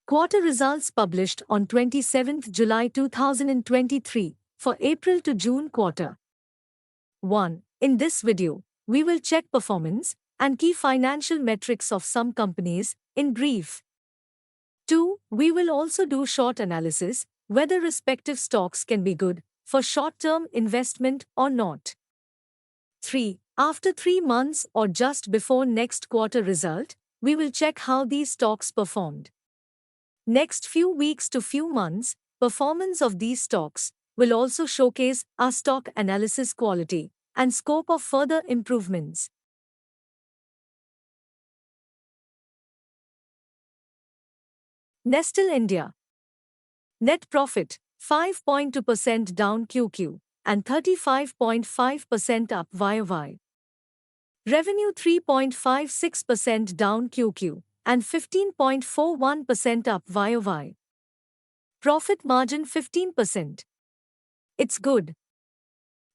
Quarter results published on 27th July 2023 for April to June quarter. 1. In this video, we will check performance and key financial metrics of some companies in brief. 2. We will also do short analysis whether respective stocks can be good for short-term investment or not. 3. After 3 months or just before next quarter result, we will check how these stocks performed. Next few weeks to few months, performance of these stocks will also showcase our stock analysis quality and scope of further improvements. Nestle India. Net profit 5.2% down QQ and 35.5% up YoY. Revenue 3.56% down QQ and 15.41% up YoY. Profit margin 15%. It's good.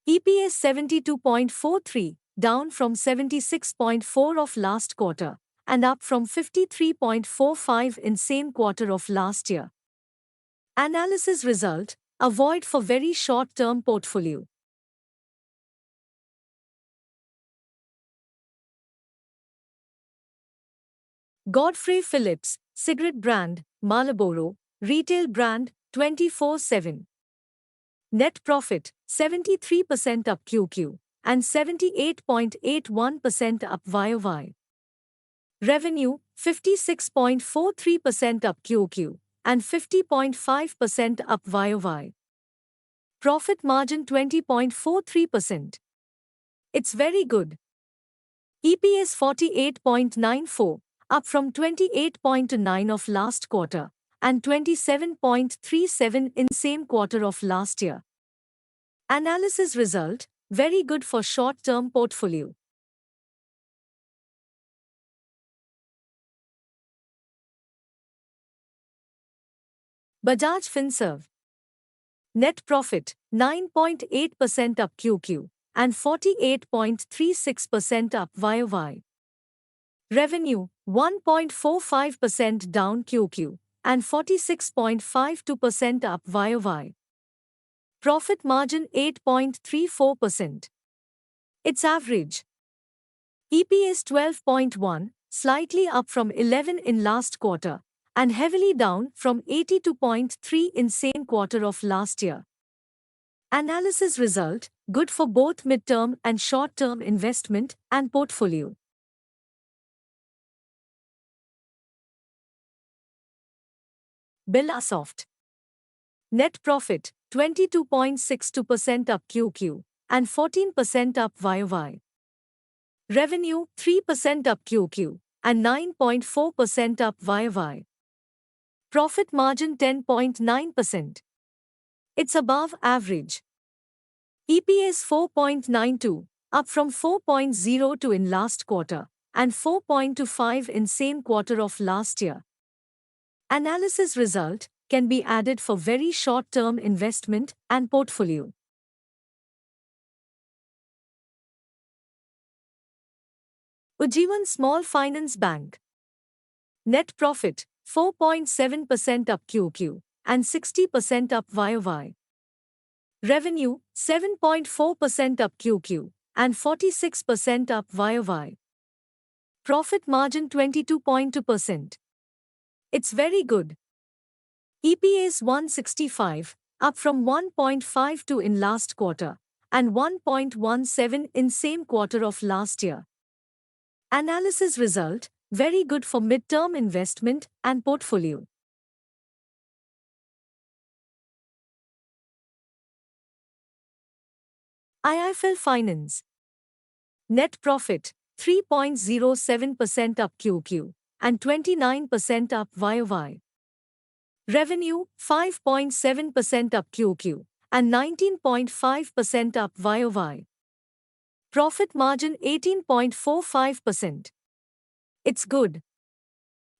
EPS 72.43, down from 76.4 of last quarter, and up from 53.45 in same quarter of last year. Analysis result: avoid for very short-term portfolio. Godfrey Phillips, cigarette brand, Marlboro, retail brand, 24/7. Net profit, 73% up QQ, and 78.81% up YoY. Revenue, 56.43% up QQ, and 50.5% up YoY. Profit margin 20.43%. It's very good. EPS 48.94. Up from 28.9 of last quarter, and 27.37 in same quarter of last year. Analysis result: very good for short-term portfolio. Bajaj FinServ. Net profit 9.8% up QQ and 48.36% up YoY. Revenue 1.45% down QQ and 46.52% up YoY. Profit margin 8.34%. It's average. EPS 12.1, slightly up from 11 in last quarter, and heavily down from 82.3 in same quarter of last year. Analysis result: good for both mid-term and short-term investment and portfolio. Birla Soft. Net profit 22.62% up QQ and 14% up YoY. Revenue 3% up QQ and 9.4% up YoY. Profit margin 10.9%. It's above average. EPS 4.92, up from 4.02 in last quarter and 4.25 in same quarter of last year. Analysis result can be added for very short-term investment and portfolio. Ujjivam Small Finance Bank. Net profit 4.7% up QQ and 60% up YoY. Revenue 7.4% up QQ and 46% up YoY. Profit margin 22.2%. It's very good. EPS 165, up from 1.52 in last quarter, and 1.17 in same quarter of last year. Analysis result: very good for mid-term investment and portfolio. IIFL Finance. Net profit 3.07% up QQ and 29% up YoY. Revenue 5.7% up QQ and 19.5% up YoY. Profit margin 18.45%. It's good.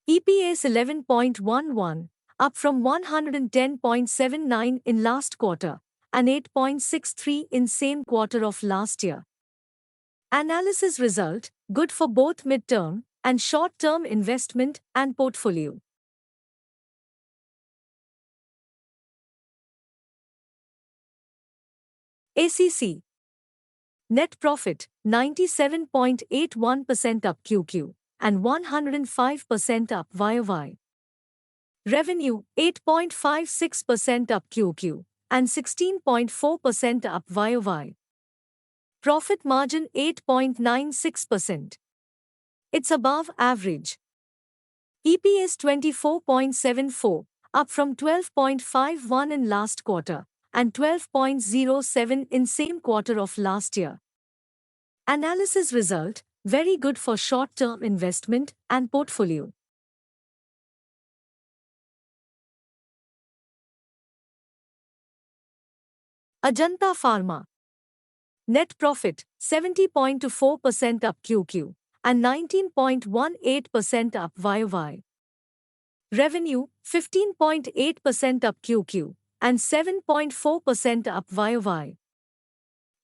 EPS 11.11, up from 110.79 in last quarter and 8.63 in same quarter of last year. Analysis result: good for both mid-term and short-term investment and portfolio. ACC. Net profit 97.81% up QQ and 105% up YOY. Revenue 8.56% up QQ and 16.4% up YOY. Profit margin 8.96%. It's above average. EPS 24.74, up from 12.51 in last quarter and 12.07 in same quarter of last year. Analysis result, very good for short-term investment and portfolio. Ajanta Pharma. Net profit 70.24% up QQ and 19.18% up YOY. Revenue 15.8% up QQ and 7.4% up YOY.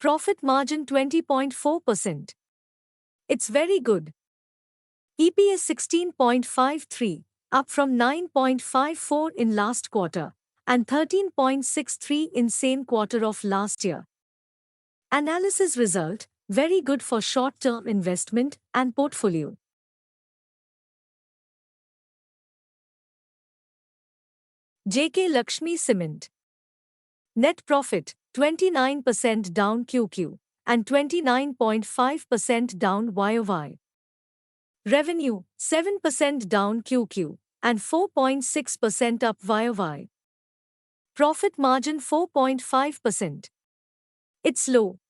Profit margin 20.4%. It's very good. EPS 16.53, up from 9.54 in last quarter and 13.63 in same quarter of last year. Analysis result, very good for short-term investment and portfolio. JK Lakshmi Cement. Net profit 29% down QQ and 29.5% down YOY. Revenue 7% down QQ and 4.6% up YOY. Profit margin 4.5%. It's low.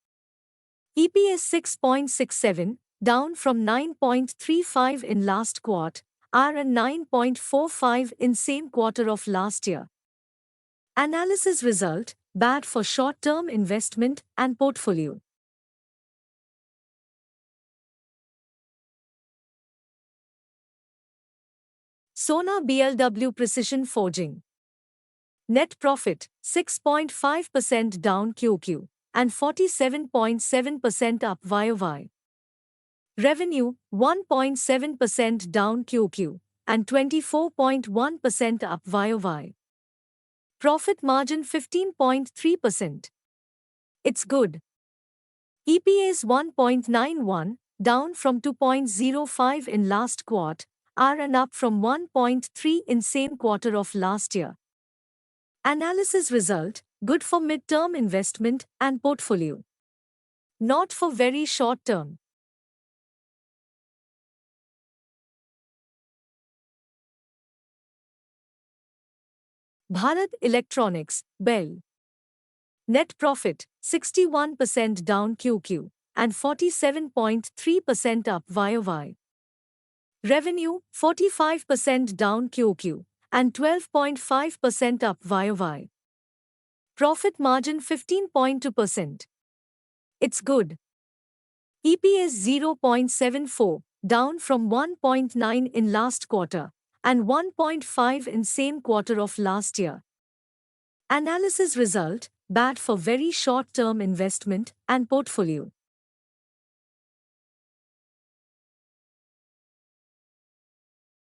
EPS 6.67, down from 9.35 in last quarter and 9.45 in same quarter of last year. Analysis result, bad for short-term investment and portfolio. Sona BLW Precision Forging. Net profit 6.5% down QQ and 47.7% up YOY. Revenue 1.7% down QQ and 24.1% up YOY. Profit margin 15.3%. It's good. EPS 1.91, down from 2.05 in last quarter and up from 1.3 in same quarter of last year. Analysis result, good for mid-term investment and portfolio. Not for very short term. Bharat Electronics, BEL. Net profit 61% down QQ and 47.3% up YOY. Revenue 45% down QQ and 12.5% up YOY. Profit margin 15.2%. It's good. EPS 0.74, down from 1.9 in last quarter and 1.5 in same quarter of last year. Analysis result, bad for very short-term investment and portfolio.